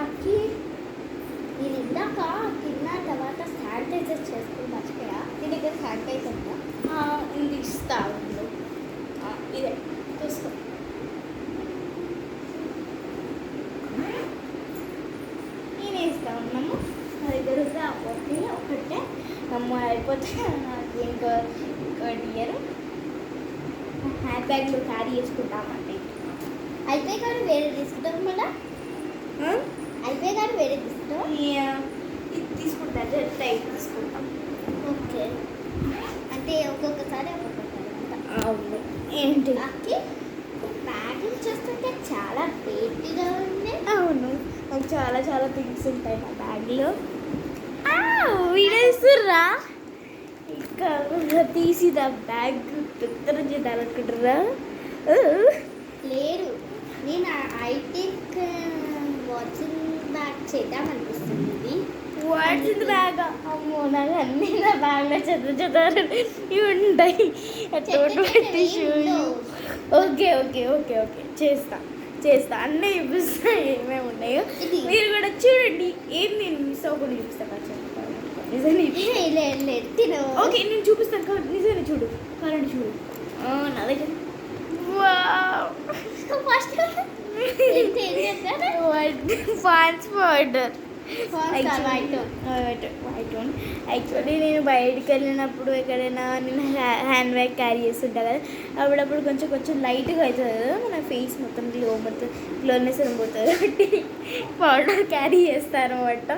అక్కి నేను ఇందాక తిన్న తర్వాత శానిటైజర్ చేసుకుని మర్చిపోయా. నీ దగ్గర శానిటైజర్ ఉందా? ఇది ఇస్తా ఉండు. ఇదే చూసుకో. నేనే ఇస్తా ఉన్నాము. నా దగ్గర ఉంది ఆ పొట్టి ఒకటే అమ్మ అయిపోతే నాకు ఇంకోటి ఇయర్ హ్యాండ్ బ్యాగ్లో క్యారీ చేసుకుంటామంటే అయితే కానీ వేరే తీసుకుంటాం మళ్ళా. అయితే కానీ వేరే తీసుకుంటాం. ఇది తీసుకుంటా జస్ట్ ఇది తీసుకుంటాం. ఓకే, అంటే ఒక్కొక్కసారి అవును. ఏంటి అక్కి బ్యాగులు చూస్తుంటే చాలా వెయిట్గా ఉంది. అవును, నాకు చాలా చాలా థింగ్స్ ఉంటాయి నా బ్యాగ్లో. వీడేస్తుర్రా ఇంకా తీసిదా బ్యాగ్ పెద్ద చేద్దామనుకుంటుర్రా. లేదు, నేను ఐ థింక్ వాచింగ్ బ్యాగ్ చేద్దామనిపిస్తుంది. వాట్స్ బ్యాగ్ అమ్మో, నాకు అన్నీ నా బ్యాగ్లో చెత్త ఇవి ఉంటాయి. ఓకే ఓకే ఓకే ఓకే చేస్తా అన్నీ చూపిస్తా ఏమేమి ఉన్నాయో. మీరు కూడా చూడండి. ఏం నేను మిస్ అవ్వకుండా చూపిస్తాను. తిను. ఓకే, నేను చూపిస్తాను. నిజంగా చూడు, కారండి చూడు. నా దగ్గర first pans powder white. Actually నేను బయటికి వెళ్ళినప్పుడు ఎక్కడైనా నేను హ్యాండ్ బ్యాగ్ క్యారీ చేస్తుంటా కదా, అప్పుడప్పుడు కొంచెం లైట్గా అవుతుంది కదా మన ఫేస్ మొత్తం గ్లోనెస్ పోతుంది కాబట్టి పౌడర్ క్యారీ చేస్తాను అనమాట.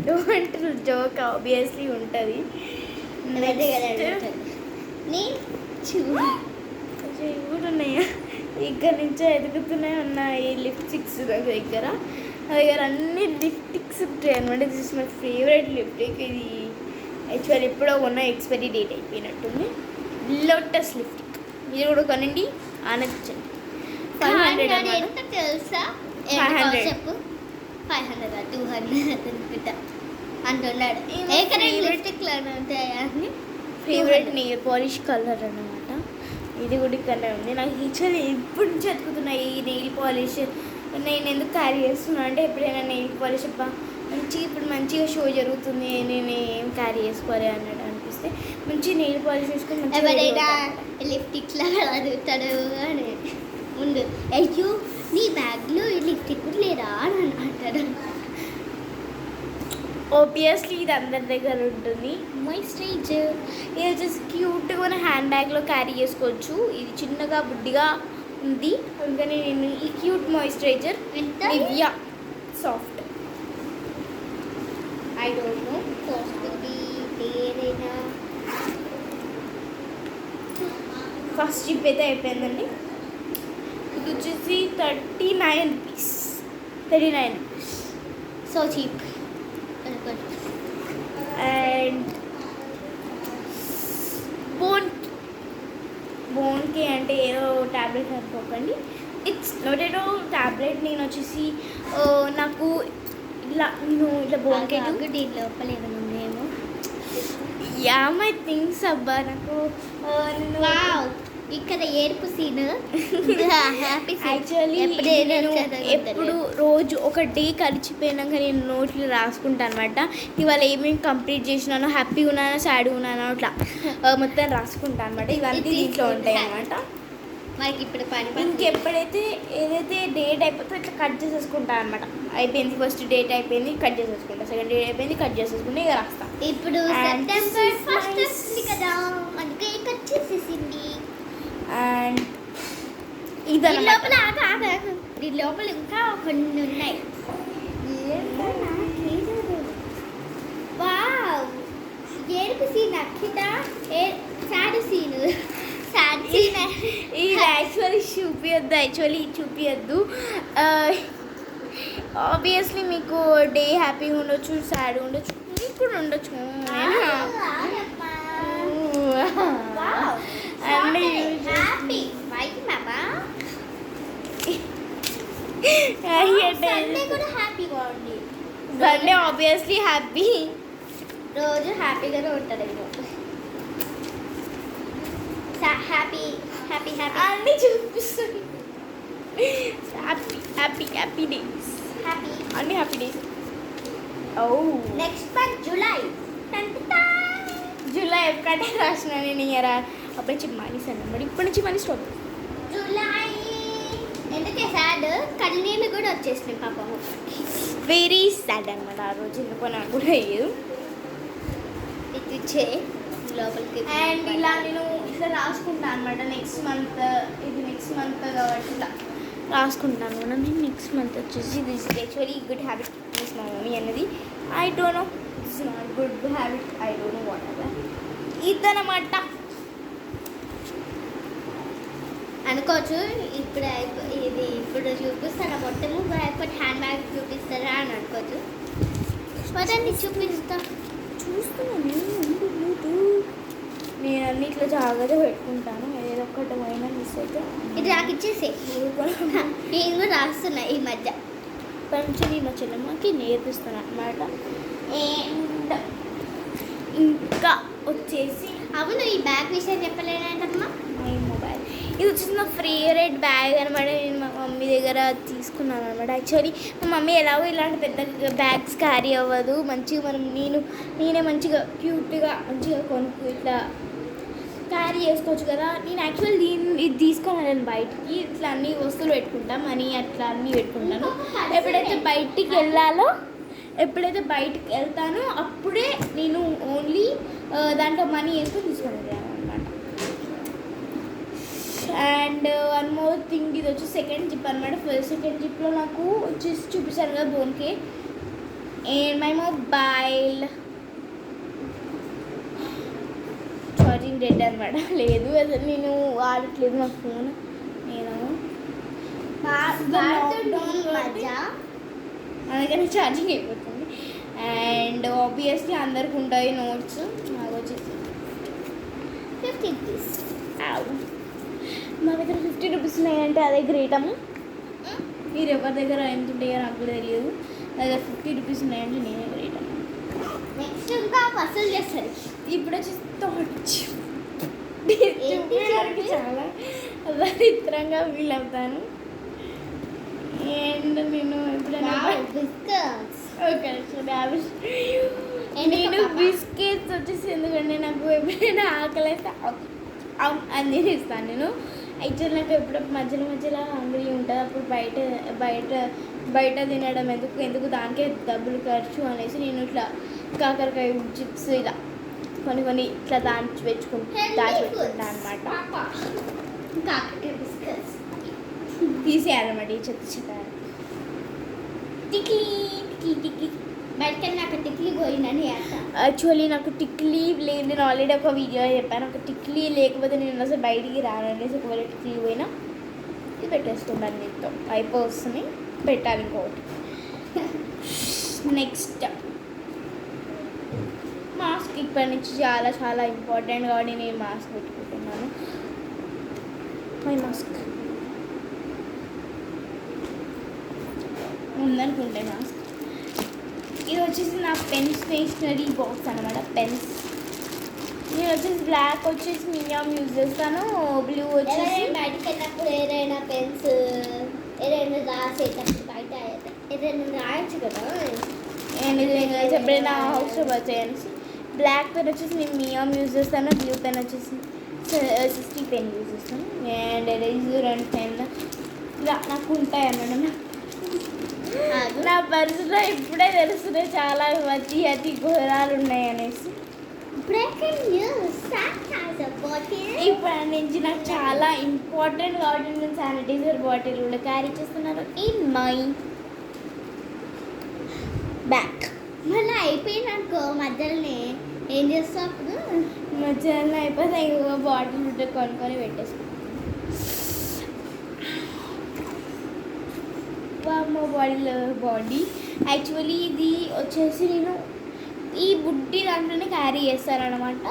డోంట్ జోక్, ఆబ్వియస్లీ ఉంటుంది. కూడా ఉన్నాయా ఇక్కడ నుంచో ఎదుగుతూనే ఉన్నాయి లిప్స్టిక్స్ దగ్గర అన్ని లిప్స్టిక్స్ ఉంటాయి అనమాట. This is my favourite lipstick. ఇది యాక్చువల్ ఎప్పుడో ఉన్న ఎక్స్పైరీ డేట్ అయిపోయినట్టుంది. లోటస్ లిప్స్టిక్ మీరు కూడా కొనండి, ఆనందించండి. 500 తెలుసా? 500 చెప్పు. 500 200 అనుకుంటా అంటున్నాడు. ఫేవరెట్ నెయిల్ పాలిష్ కలర్ అన్నమాట. ఇది కూడా ఇక్కడనే ఉంది. నాకు యాక్చువల్లీ ఎప్పటి నుంచి ఎత్తుకుతున్నాయి ఈ నెయిల్ పాలిష్. నేను ఎందుకు క్యారీ చేస్తున్నాను అంటే ఎప్పుడైనా నెయిల్ పాలిష్ ఇప్పుడు మంచిగా షో జరుగుతుంది, నేను ఏం క్యారీ చేసుకోవాలి అన్నట్టు అనిపిస్తే మంచి నెయిల్ పాలిష్ వేసుకొని ఎవరైనా లిప్స్టిక్ లాగా అడుగుతాడు అని ముందు, అయ్యో నీ బ్యాగ్లో లిప్స్టిక్ లేదా అని అంటాడు. ఆబ్వియస్లీ ఇది అందరి దగ్గర ఉంటుంది. మాయిశ్చరైజర్ ఇది జస్ట్ క్యూట్గా మన హ్యాండ్ బ్యాగ్లో క్యారీ చేసుకోవచ్చు. ఇది చిన్నగా బుడ్డిగా ఉంది, అందుకని నేను ఈ cute moisturizer Nivea soft. I don't know వేరేనా. ఫస్ట్ చిప్ అయితే అయిపోయిందండి. ఇది వచ్చేసి 39 రూపీస్. So cheap. అండ్ బోన్కి అంటే ఏదో ట్యాబ్లెట్ అనుకోకండి. ఇట్స్ నాట్ ఏదో ట్యాబ్లెట్. నేను వచ్చేసి నాకు నేను ఇట్లా బోన్కి దీని లోపల ఏమైనా ఉన్నాయేమో. యా మై థింగ్స్ అబ్బా. నాకు ఇక్కడ ఏడుపు సీన్ యాక్చువల్లీ ఎప్పుడు రోజు ఒక డే కలిసిపోయినాక నేను నోట్లు రాసుకుంటాను అనమాట. ఇవాళ ఏమేమి కంప్లీట్ చేసినానో, హ్యాపీగా ఉన్నానో, సాడ్గా ఉన్నానో అట్లా మొత్తం రాసుకుంటాను అనమాట. ఇవన్నీ దీంట్లో ఉంటాయి అనమాట. మనకి ఇప్పుడు ఇంకెప్పుడైతే ఏదైతే డేట్ అయిపోతుందో ఇట్లా కట్ చేసేసుకుంటాను అనమాట. అయిపోయింది, ఫస్ట్ డేట్ అయిపోయింది, కట్ చేసేసుకుంటా. సెకండ్ డేట్ అయిపోయింది, కట్ చేసేసుకుంటే ఇక రాస్తా. ఇప్పుడు సెప్టెంబర్ 1 వస్తుంది కదా, అందుకే కట్ చేసేసింది. అండ్ దీని లోపల ఇంకా కొన్ని ఉన్నాయి. వావ్, ఏడుపు సీన్ అక్షిత, సాడ్ సీన్. ఇది యాక్చువల్లీ చూపియద్దు. ఆబ్వియస్లీ మీకు డే హ్యాపీగా ఉండొచ్చు, సాడ్గా ఉండొచ్చు, మీకు కూడా ఉండొచ్చు. Sunday obviously happy. రోజు హ్యాపీగానే ఉంటాడు. హ్యాపీ హ్యాపీ హ్యాపీ అన్నీ చూపిస్తుంది. Happy days, happy. అన్ని హ్యాపీ డేస్. ఓ నెక్స్ట్ మంత్ జూలై. జూలై ఎప్పుడంటే రాసిన నేను ఇయర్ అప్పటి నుంచి మనీ సన్న మరి ఇప్పటి నుంచి మనీ స్టాప్. జూలై ఎందుకే సాడ్, కన్నీళ్ళు కూడా వచ్చేసినాయి పాపం. వెరీ సాడ్ అనమాట ఆ రోజు, ఎందుకో నాకు కూడా లేదు. ఇచ్చే లోపలికి. అండ్ ఇలా నేను ఇట్లా రాసుకుంటాను అనమాట. నెక్స్ట్ మంత్, ఇది నెక్స్ట్ మంత్ కాబట్టి ఇలా రాసుకుంటాను కూడా నేను. నెక్స్ట్ మంత్ వచ్చేసి this is actually good habit miss మా మమ్మీ అన్నది. I don't no, this not good habit, I don't know what ever. ఇదన్నమాట. అనుకోవచ్చు ఇప్పుడు ఇది ఇప్పుడు చూపిస్తాను మొత్తము, ఇప్పుడు హ్యాండ్ బ్యాగ్ చూపిస్తారా అని అనుకోవచ్చు. పదండి చూపిస్తా. చూస్తున్నాను నేను అన్నిట్లో జాగ్రత్త పెట్టుకుంటాను. ఏదో ఒక్కటి అయినా మిస్ అయితే ఇది నాకు ఇచ్చేసే. నేను కూడా రాస్తున్నా ఈ మధ్య. కొంచెం మా చెల్లమ్మకి నేర్పిస్తాను అనమాట. అండ్ ఇంకా వచ్చేసి అవును, ఈ బ్యాగ్ విషయం చెప్పలేనంటమ్మా. మై మొబైల్, ఇది వచ్చేసి నా ఫేవరెట్ బ్యాగ్ అనమాట. నేను మా మమ్మీ దగ్గర తీసుకున్నాను అనమాట. యాక్చువల్లీ మా మమ్మీ ఎలాగో ఇలాంటి పెద్ద బ్యాగ్స్ క్యారీ అవ్వదు. మంచిగా నేనే మంచిగా క్యూట్గా మంచిగా కొనుక్కు ఇట్లా క్యారీ చేసుకోవచ్చు కదా. నేను యాక్చువల్లీ ఇది తీసుకున్నాను బయటికి. ఇట్లా అన్ని వస్తువులు పెట్టుకుంటా, మనీ అట్లా అన్నీ పెట్టుకుంటాను. ఎప్పుడైతే బయటికి వెళ్తానో అప్పుడే నేను ఓన్లీ దాంట్లో మనీ వేసుకొని తీసుకొని వెళ్ళాను అనమాట. అండ్ వన్ మోర్ థింగ్, ఇది వచ్చి సెకండ్ జిప్ అనమాట. సెకండ్ జిప్లో నాకు వచ్చేసి చూపించాను కదా బోన్కే. And my mobile charging dead అనమాట. లేదు అసలు నేను వాడట్లేదు నా ఫోన్. నేను అందుకని ఛార్జింగ్ అయిపోతుంది. అండ్ ఆబ్వియస్లీ అందరికి ఉంటాయి నోట్స్. నాకు వచ్చేసి 50 రూపీస్. మా దగ్గర 50 రూపీస్ ఉన్నాయంటే అదే గ్రేట్ అమ్మ. మీరు ఎవరి దగ్గర ఎంత ఉంటాయో నాకు కూడా తెలియదు. నా దగ్గర 50 రూపీస్ ఉన్నాయంటే నేనే గ్రేట్ అమ్మ. నెక్స్ట్ ఇంకా వసూలు చేస్తారు. ఇప్పుడు వచ్చేసి చూపించడానికి చాలా దరిద్రంగా ఫీల్ అవుతాను. అండ్ నేను ఎప్పుడైనా నేను బిస్కెట్స్ వచ్చేసి ఎందుకంటే నాకు ఎప్పుడైనా ఆకలిస్తే అని తినేస్తాను నేను. యాక్చువల్ నాకు ఎప్పుడు మధ్యలో హంగ్రీ ఉంటుంది. అప్పుడు బయట తినడం ఎందుకు దానికే డబ్బులు ఖర్చు అనేసి నేను ఇట్లా కాకరకాయ చిప్స్ ఇలా కొన్ని ఇట్లా దాచిపెట్టుకుంటా అనమాట. తీసేయాలన్నమాట ఈ చెత్త టిక్లీ. బయటకెళ్ళి నాకు టిక్లీ పోయిందని యాక్చువల్లీ నాకు టిక్లీ లేదు. నేను ఆల్రెడీ ఒక వీడియో చెప్పాను. ఒక టిక్లీ లేకపోతే నేను అసలు బయటికి రాననేసి ఒకవేళ టిక్లీ పోయినా ఇది పెట్టేసుకుంటాను. దీంతో అయిపోతుంది, పెట్టాలి ఇంకోటి. నెక్స్ట్ మాస్క్ ఇప్పటి నుంచి చాలా చాలా ఇంపార్టెంట్ కాబట్టి నేను మాస్క్ పెట్టుకుంటున్నాను. మై మాస్క్ ఉందనుకుంటే మాస్క్. ఇది వచ్చేసి నా పెన్ స్టేషనరీ బాక్స్ అనమాట. పెన్స్ నేను వచ్చేసి బ్లాక్ వచ్చేసి మినిమం యూజ్ చేస్తాను. బ్లూ వచ్చేసి బయటకు వెళ్ళినప్పుడు ఏదైనా పెన్స్ ఏదైనా రాసేటప్పుడు బయట ఏదైనా రాయొచ్చు కదా. ఎప్పుడైనా అవసరం వచ్చాయని బ్లాక్ పెన్ వచ్చేసి నేను మినిమం యూజ్ చేస్తాను. బ్లూ పెన్ వచ్చేసి 60 పెన్ యూజ్ చేస్తాను. అండ్ ఎరేజర్ అండ్ పెన్ ఇలా నాకు ఉంటాయి అన్నమాట. నా పర్సులో ఇప్పుడే తెలుస్తున్నాయి చాలా అతి ఘోరాలు ఉన్నాయి అనేసి. ఇప్పటి నుంచి నాకు చాలా ఇంపార్టెంట్ కాబట్టి నేను శానిటైజర్ బాటిల్ కూడా క్యారీ చేస్తున్నాను ఇన్ మై బ్యాగ్. మళ్ళీ అయిపోయినాకో మధ్యలోనే ఏం చేస్తావు అప్పుడు? మధ్యలో అయిపోతే ఇంకొక బాటిల్ ఉంటే కొనుక్కొని పెట్టేసుకుంటాను. బాడీ యాక్చువల్లీ ఇది వచ్చేసి నేను ఈ బుడ్డి దాంట్లోనే క్యారీ చేస్తానన్నమాట.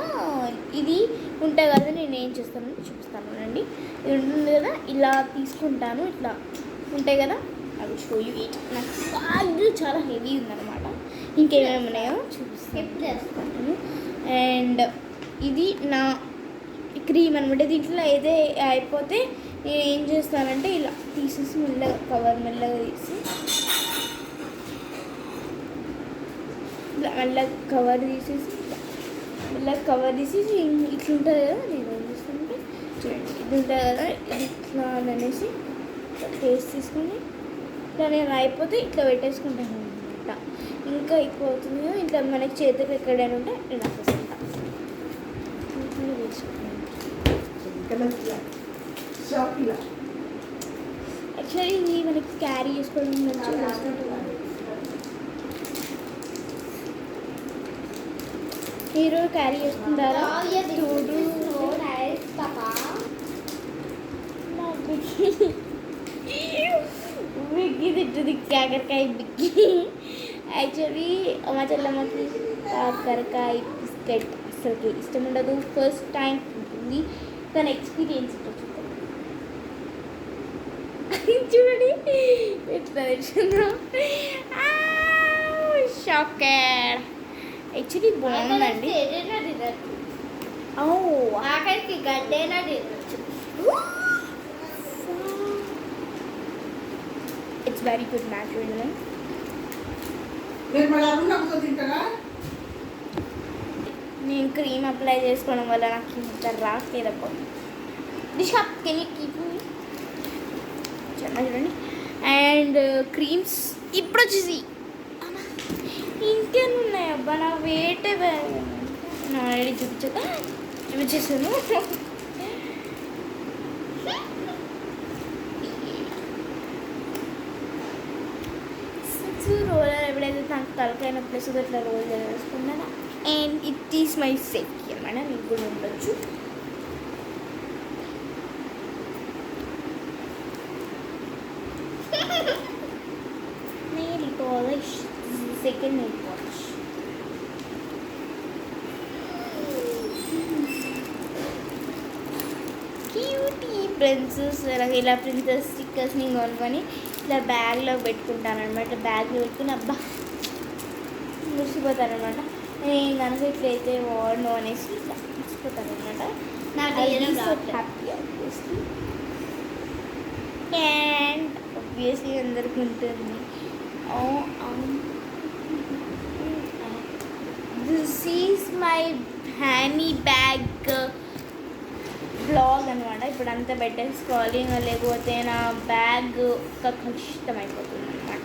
ఇది ఉంటుంది కదా, నేను ఏం చేస్తానని చూపిస్తాను అండి. ఇది ఉంటుంది కదా, ఇలా తీసుకుంటాను. ఇట్లా ఉంటాయి కదా, అవి షో యూ ఇట్. నాకు బ్యాగ్ చాలా హెవీ ఉందన్నమాట. ఇంకేమేమి ఉన్నాయో చూపిస్తాను. అండ్ ఇది నా క్రీమ్ అనమాట. దీంట్లో ఏదే అయిపోతే నేను ఏం చేస్తానంటే ఇలా తీసేసి మెల్లగా కవర్ మెల్లగా తీసి ఇలా మెల్లగా కవర్ తీసేసి మెల్లగా కవర్ తీసేసి ఇట్లుంటుంది కదా. నేను ఏం చేస్తానంటే చూడండి, ఇది ఉంటుంది కదా, ఇది ఇట్లా అనేసి టేస్ట్ తీసుకొని ఇట్లా నేను అయిపోతే ఇట్లా పెట్టేసుకుంటాను అనమాట. ఇంకా ఎక్కువ అవుతుంది కదా, ఇట్లా మనకి చేతులు ఎక్కడైనా ఉంటే నేను అప్పేసుకుంటాను. యాక్చువల్లీ ఇది మనకి క్యారీ చేసుకోవడం మంచిగా మీరు క్యారీ చేసుకుంటారా? చూడు బిగ్గి తింటుంది కాకరకాయ బిగ్గి. యాక్చువల్లీ మా చెల్లమ్మకి కాకరకాయ బిస్కెట్ అసలుకి ఇష్టం ఉండదు. ఫస్ట్ టైం ఉంటుంది తన ఎక్స్పీరియన్స్ చూడండి ఎట్లా తెచ్చిందో. షాకెడ్. యాక్చువల్లీ బాగుందండి. ఆఖరికి గడ్డైనా తినచ్చు. It's very good matter. నేను క్రీమ్ అప్లై చేసుకోవడం వల్ల నాకు ఇంత రాట్లేదప్ప. చూడండి. అండ్ క్రీమ్స్ ఇప్పుడు వచ్చేసి ఇంకేమి ఉన్నాయి అబ్బా, నా వేటే నా ఆల్రెడీ చూపించేసాను. రోలర్ ఎప్పుడైతే నాకు తలకైన ప్లస్ ఇట్లా రోల్ చేసుకున్నాను. And it is my safety అన్నమాట. మీకు కూడా ఉండొచ్చు. Nail polish, second nail polish. Cutie princess ఇలా ప్రిన్సెస్ స్టిక్కర్స్ని కొనుక్కొని ఇట్లా బ్యాగ్లో పెట్టుకుంటాను అనమాట. బ్యాగ్లో పెట్టుకుని అబ్బా మురిసిపోతాను అనమాట. నేను కనుక ఇట్లయితే వాడను అనేసి ఇట్లా మురిసిపోతాను అనమాట. Happy obviously. అండ్ ఆబ్వియస్లీ అందరికి ఉంటుంది. This is my handy bag blog అనమాట. ఇప్పుడు అంతా పెట్టేసుకోవాలి, లేకపోతే నా బ్యాగ్ కలుషితం అయిపోతుంది అనమాట.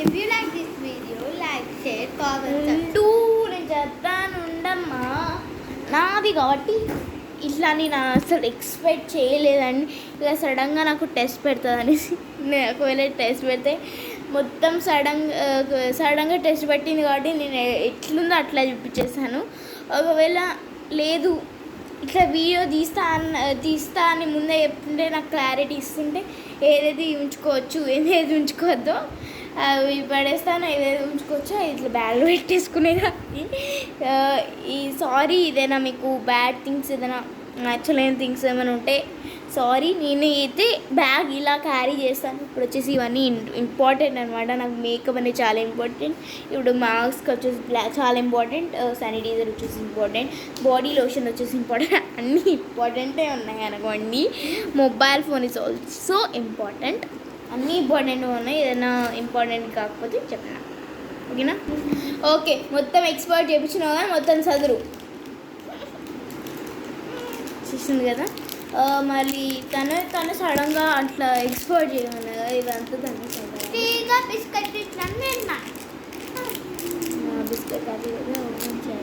If you like this video, like, share, comment. నేను చెప్తాను ఉండమ్మా, నాది కాబట్టి ఇట్లా నేను అసలు ఎక్స్పెక్ట్ చేయలేదండి. ఇలా సడన్గా నాకు టెస్ట్ పెడుతుంది అనేసి. నేను ఒకవేళ టెస్ట్ పెడితే మొత్తం సడన్గా టెస్ట్ పెట్టింది కాబట్టి నేను ఎట్లుందో అట్లా చూపించేసాను. ఒకవేళ లేదు ఇట్లా వీడియో తీస్తా అని ముందే చెప్తుంటే నాకు క్లారిటీ ఇస్తుంటే ఏదేది ఉంచుకోవచ్చు ఏదేది ఉంచుకోవద్దో అవి పడేస్తాను, ఏదేది ఉంచుకోవచ్చో ఇట్లా బ్యాగ్లో పెట్టేసుకునేదాన్ని. ఈ సారీ ఏదైనా మీకు బ్యాడ్ థింగ్స్ ఏదైనా నచ్చలేని థింగ్స్ ఏమైనా ఉంటే సారీ. నేను అయితే బ్యాగ్ ఇలా క్యారీ చేస్తాను. ఇప్పుడు వచ్చేసి ఇవన్నీ ఇంపార్టెంట్ అనమాట. నాకు మేకప్ అనేది చాలా ఇంపార్టెంట్. ఇప్పుడు మాస్క్ వచ్చేసి చాలా ఇంపార్టెంట్, శానిటైజర్ వచ్చేసి ఇంపార్టెంట్, బాడీ లోషన్ వచ్చేసి ఇంపార్టెంట్. అన్నీ ఇంపార్టెంటే ఉన్నాయి అనుకోండి. Mobile phone is also important. అన్నీ ఇంపార్టెంట్ ఉన్నాయి. ఏదైనా ఇంపార్టెంట్ కాకపోతే చెప్పిన ఓకేనా. ఓకే, మొత్తం ఎక్స్పర్ట్ చేయించినావు కానీ మొత్తం చదువు చూసింది కదా. మళ్ళీ తను సడన్గా అట్లా ఎక్స్పర్ట్ చేయమన్నా కదా, ఇదంతా తను సడన్గా బిస్కెట్ బిస్కెట్ అది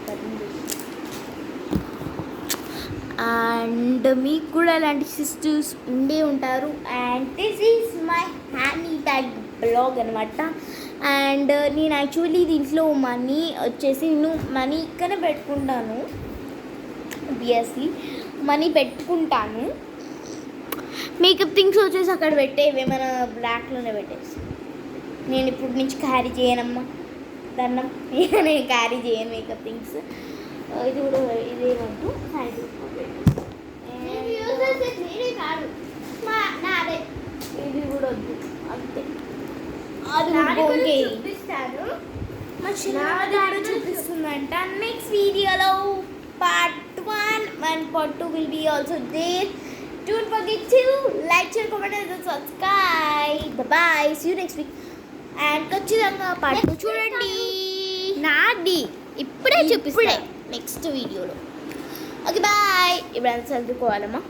కటింగ్ చేసి. అండ్ మీకు కూడా ఇలాంటి సిస్టర్స్ ఉండే ఉంటారు. And this is my handy bag blog అనమాట. అండ్ నేను యాక్చువల్లీ దీంట్లో మనీ వచ్చేసి నేను మనీ ఇక్కడనే పెట్టుకుంటాను. ఆబ్వియస్లీ మనీ పెట్టుకుంటాను. మేకప్ థింగ్స్ వచ్చేసి అక్కడ పెట్టేవి ఏమైనా బ్లాక్లోనే పెట్టేసి. నేను ఇప్పుడు నుంచి క్యారీ చేయనమ్మా, దండం. నేను క్యారీ చేయను మేకప్ థింగ్స్. ఇది కూడా ఇదేమంటూ ఇది కూడా వద్దు అంతే. అది చూపిస్తాను. మా చిన్నది చూపిస్తుంది చూస్తారంట నెక్స్ట్ వీడియోలో part 1 and part 2 will be also there. Don't forget to like, share, comment and subscribe. Bye bye, see you next week. And ఖచ్చితంగా పార్ట్ 2 చూడండి. నాది ఇప్పుడే చూపిస్తా నెక్స్ట్ వీడియోలో. Okay bye. ఇప్పుడు చదువుకోవాలమ్మా.